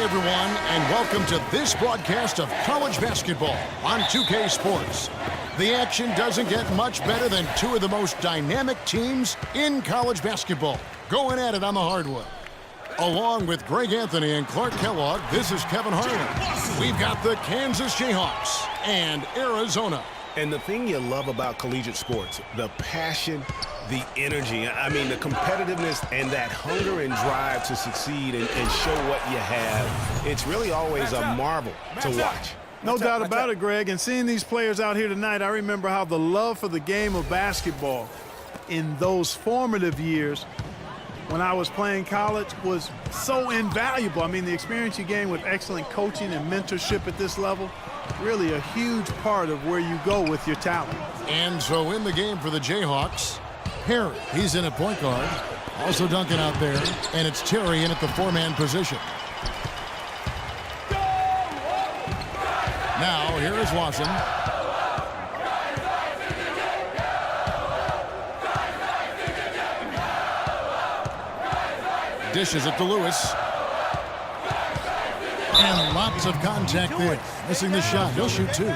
everyone, and welcome to this broadcast of college basketball on 2K Sports. The action doesn't get much better than two of the most dynamic teams in college basketball going at it on the hardwood. Along with Greg Anthony and Clark Kellogg, this is Kevin Harlan. We've got the Kansas Jayhawks and Arizona. And the thing you love about collegiate sports, the passion, the energy, I mean, the competitiveness and that hunger and drive to succeed and show what you have, it's really always a marvel to watch. No doubt about it, Greg. And seeing these players out here tonight, I remember how the love for the game of basketball in those formative years when I was playing college was so invaluable. I mean, the experience you gain with excellent coaching and mentorship at this level, really a huge part of where you go with your talent. And so in the game for the Jayhawks, Perry, he's in at point guard. Also Duncan out there, and it's Terry in at the four-man position. Now, here is Lawson. Dishes it to Lewis. And lots of contact there. Missing the shot. He'll shoot two.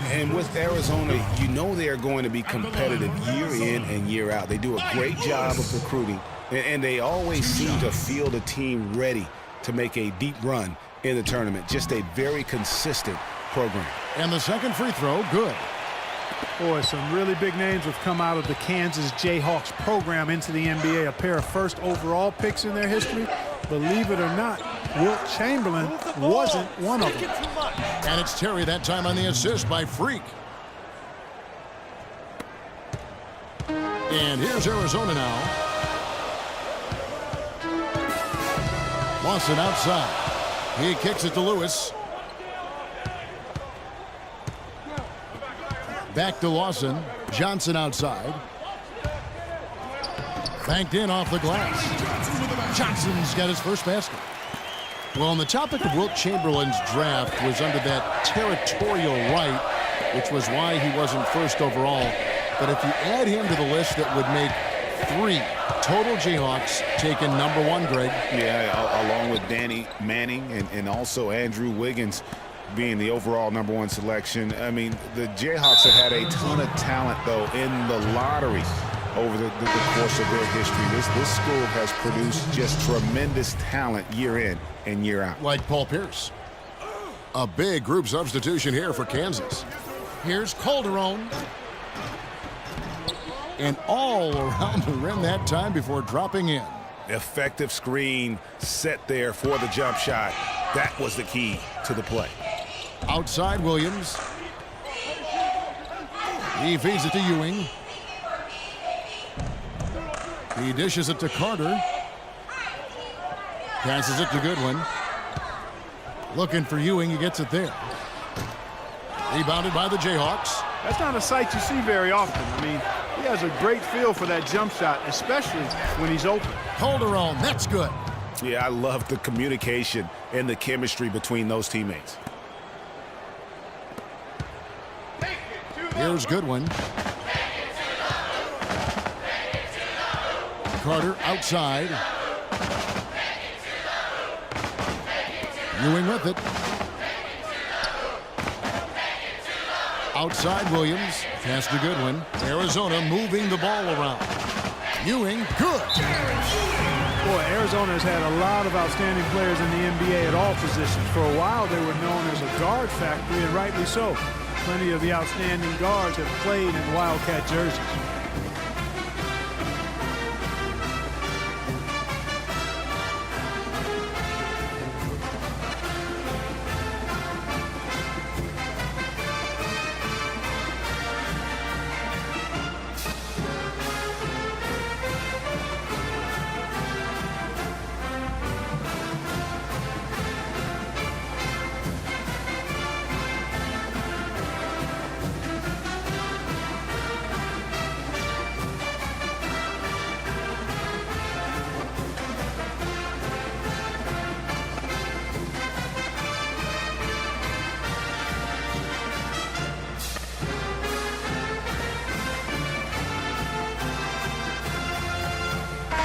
And with Arizona, you know they are going to be competitive year in and year out. They do a great job of recruiting, and they always seem to field a team ready to make a deep run in the tournament. Just a very consistent program. And the second free throw, good. Boy, some really big names have come out of the Kansas Jayhawks program into the NBA. A pair of first overall picks in their history. Believe it or not, Wilt Chamberlain wasn't one of them. And it's Terry that time on the assist by Freak. And here's Arizona now. Lawson outside. He kicks it to Lewis. Back to Lawson. Johnson outside. Banked in off the glass. Johnson's got his first basket. Well, on the topic of Wilt Chamberlain's draft was under that territorial right, which was why he wasn't first overall. But if you add him to the list, that would make three total Jayhawks taken number one, Greg. Yeah, along with Danny Manning and also Andrew Wiggins being the overall number one selection. I mean, the Jayhawks have had a ton of talent, though, in the lottery over the course of their history. This school has produced just tremendous talent year in and year out. Like Paul Pierce. A big group substitution here for Kansas. Here's Calderon. And all around the rim that time before dropping in. Effective screen set there for the jump shot. That was the key to the play. Outside Williams. He feeds it to Ewing. He dishes it to Carter. Passes it to Goodwin. Looking for Ewing. He gets it there. Rebounded by the Jayhawks. That's not a sight you see very often. I mean, he has a great feel for that jump shot, especially when he's open. Calderon, that's good. Yeah, I love the communication and the chemistry between those teammates. Here's Goodwin. Carter outside. Ewing with it. Outside Williams. Pass to Goodwin. Arizona moving the ball around. Ewing, good. Boy, Arizona has had a lot of outstanding players in the NBA at all positions. For a while, they were known as a guard factory, and rightly so. Plenty of the outstanding guards have played in Wildcat jerseys.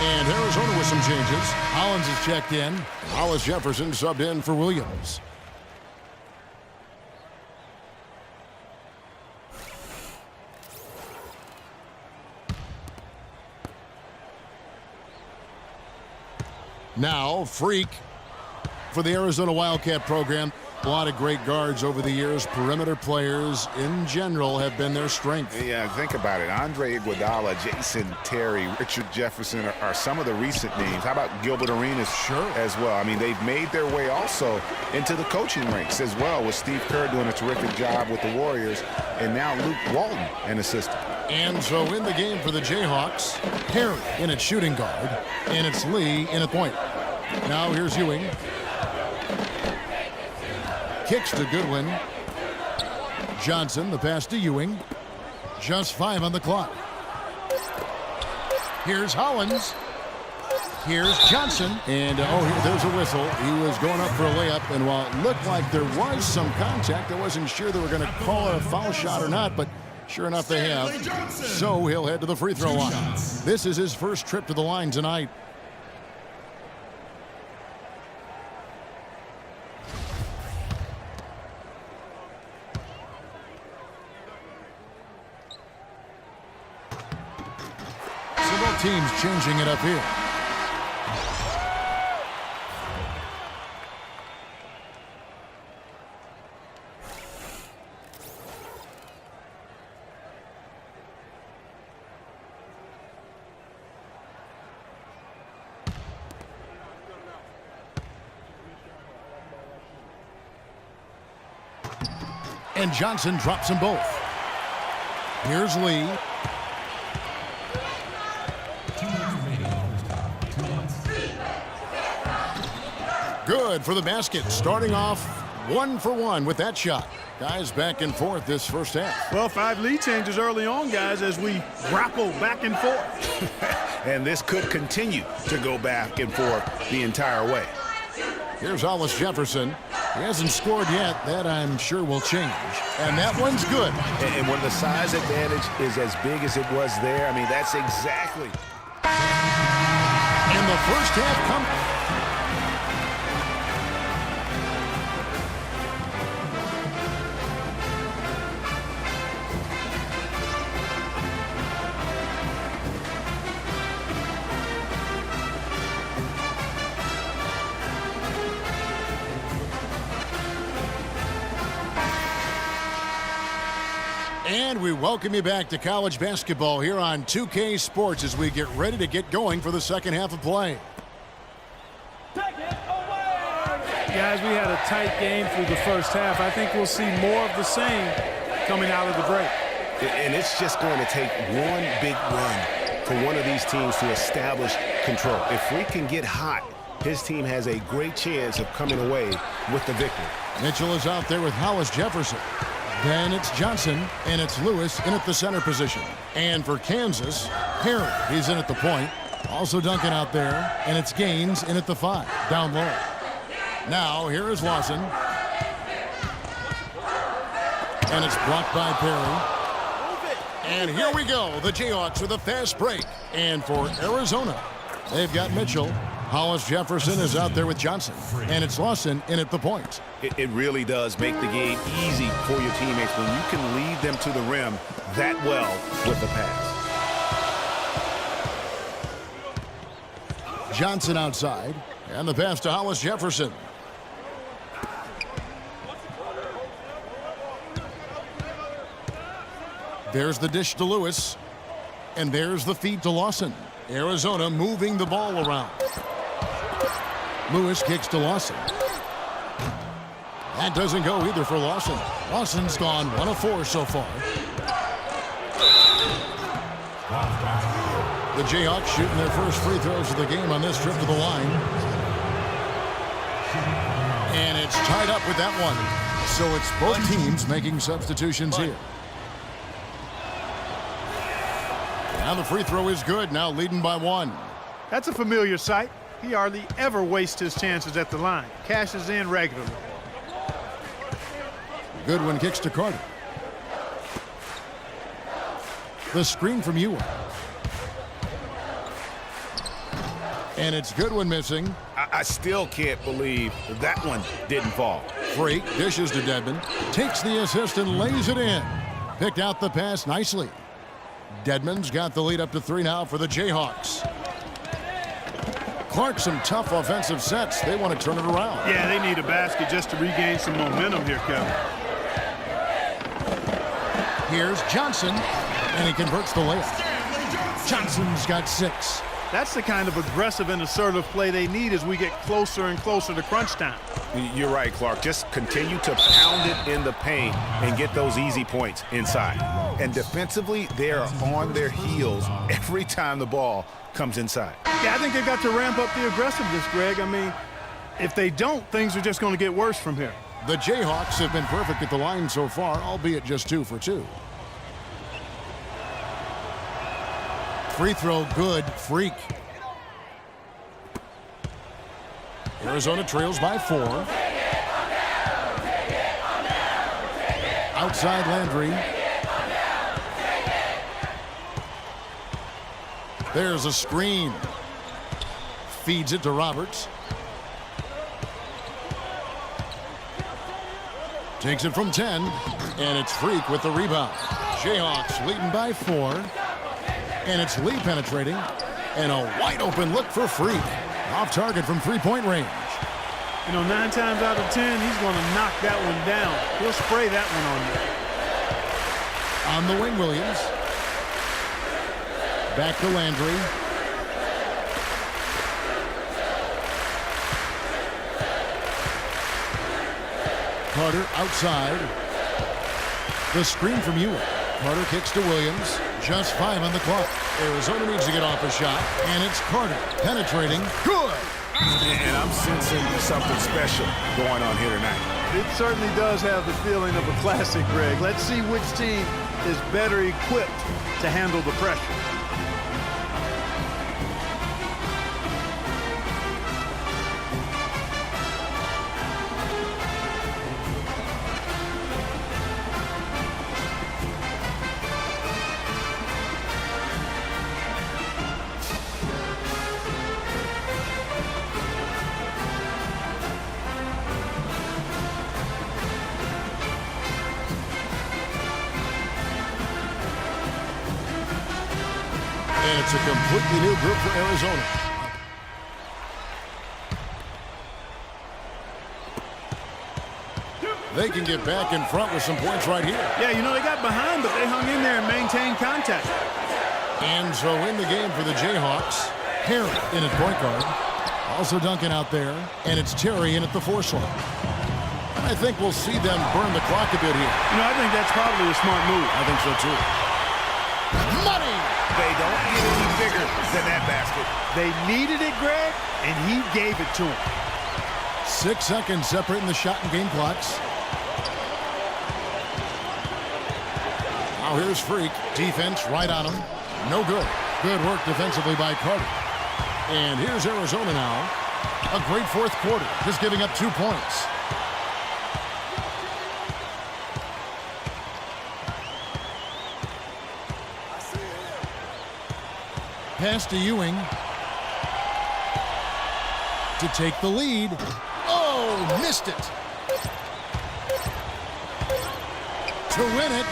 And Arizona with some changes. Hollins is checked in. Hollis Jefferson subbed in for Williams. Now, Freak for the Arizona Wildcat program. A lot of great guards over the years. Perimeter players in general have been their strength. Yeah, think about it. Andre Iguodala, Jason Terry, Richard Jefferson are some of the recent names. How about Gilbert Arenas? Sure. As well. I mean, they've made their way also into the coaching ranks as well, with Steve Kerr doing a terrific job with the Warriors, and now Luke Walton, an assistant. And so in the game for the Jayhawks, Perry in at shooting guard, and it's Lee in at point. Now here's Ewing. Kicks to Goodwin. Johnson, the pass to Ewing. Just 5 on the clock. Here's Hollins. Here's Johnson. And, there's a whistle. He was going up for a layup, and while it looked like there was some contact, I wasn't sure they were going to call it a foul shot or not, but sure enough they have. So he'll head to the free throw line. This is his first trip to the line tonight. Teams changing it up here. And Johnson drops them both. Here's Lee. Good for the basket. Starting off 1 for 1 with that shot. Guys back and forth this first half. Well, 5 lead changes early on, guys, as we grapple back and forth. And this could continue to go back and forth the entire way. Here's Hollis Jefferson. He hasn't scored yet. That, I'm sure, will change. And that one's good. And when the size advantage is as big as it was there, I mean, that's exactly. In the first half, come. And we welcome you back to college basketball here on 2K Sports as we get ready to get going for the second half of play. Guys, we had a tight game through the first half. I think we'll see more of the same coming out of the break. And it's just going to take one big run for one of these teams to establish control. If we can get hot, his team has a great chance of coming away with the victory. Mitchell is out there with Hollis Jefferson. Then it's Johnson, and it's Lewis in at the center position. And for Kansas, Perry, he's in at the point. Also Duncan out there, and it's Gaines in at the 5, down low. Now, here is Lawson. And it's blocked by Perry. And here we go, the Jayhawks with a fast break. And for Arizona, they've got Mitchell. Hollis Jefferson is out there with Johnson. And it's Lawson in at the point. It really does make the game easy for your teammates when you can lead them to the rim that well with the pass. Johnson outside. And the pass to Hollis Jefferson. There's the dish to Lewis. And there's the feed to Lawson. Arizona moving the ball around. Lewis kicks to Lawson. That doesn't go either for Lawson. Lawson's gone 1 of 4 so far. The Jayhawks shooting their first free throws of the game on this trip to the line. And it's tied up with that one. So it's both teams making substitutions here. Now the free throw is good, now leading by 1. That's a familiar sight. He hardly ever wastes his chances at the line. Cashes in regularly. Goodwin kicks to Carter. The screen from Ewing. And it's good when missing. I still can't believe that one didn't fall. Freak dishes to Dedmon. Takes the assist and lays it in. Picked out the pass nicely. Dedmon's got the lead up to 3 now for the Jayhawks. Clark, some tough offensive sets. They want to turn it around. Yeah, they need a basket just to regain some momentum here, Kevin. Here's Johnson, and he converts the layup. Johnson's got 6. That's the kind of aggressive and assertive play they need as we get closer and closer to crunch time. You're right, Clark. Just continue to pound it in the paint and get those easy points inside. And defensively, they are on their heels every time the ball comes inside. Yeah, I think they've got to ramp up the aggressiveness, Greg. I mean, if they don't, things are just going to get worse from here. The Jayhawks have been perfect at the line so far, albeit just 2 for 2. Free throw good. Freak. Arizona trails by 4. Outside Landry. There's a screen. Feeds it to Roberts. Takes it from 10. And it's Freak with the rebound. Jayhawks leading by 4. And it's Lee penetrating. And a wide open look for Freak. Off target from 3-point range. You know, 9 times out of 10, he's going to knock that one down. He'll spray that one on you. On the wing, Williams. Back to Landry. Carter outside. The screen from Ewing. Carter kicks to Williams. Just 5 on the clock. Arizona needs to get off a shot. And it's Carter penetrating. Good! And I'm sensing something special going on here tonight. It certainly does have the feeling of a classic, Greg. Let's see which team is better equipped to handle the pressure. And it's a completely new group for Arizona. They can get back in front with some points right here. Yeah, you know, they got behind, but they hung in there and maintained contact. And so in the game for the Jayhawks, Harry in at point guard. Also Duncan out there. And it's Terry in at the 4 slot. And I think we'll see them burn the clock a bit here. You know, I think that's probably a smart move. I think so, too. Money! They don't get any bigger than that basket. They needed it, Greg, and he gave it to them. 6 seconds separating the shot and game clocks. Now here's Freak. Defense right on him. No good. Good work defensively by Carter. And here's Arizona now. A great 4th quarter. Just giving up 2 points. Pass to Ewing to take the lead. Oh, missed it. To win it.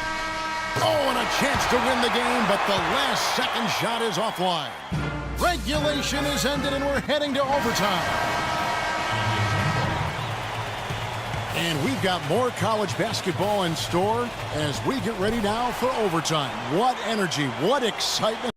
Oh, and a chance to win the game, but the last second shot is offline. Regulation is ended, and we're heading to overtime. And we've got more college basketball in store as we get ready now for overtime. What energy, what excitement.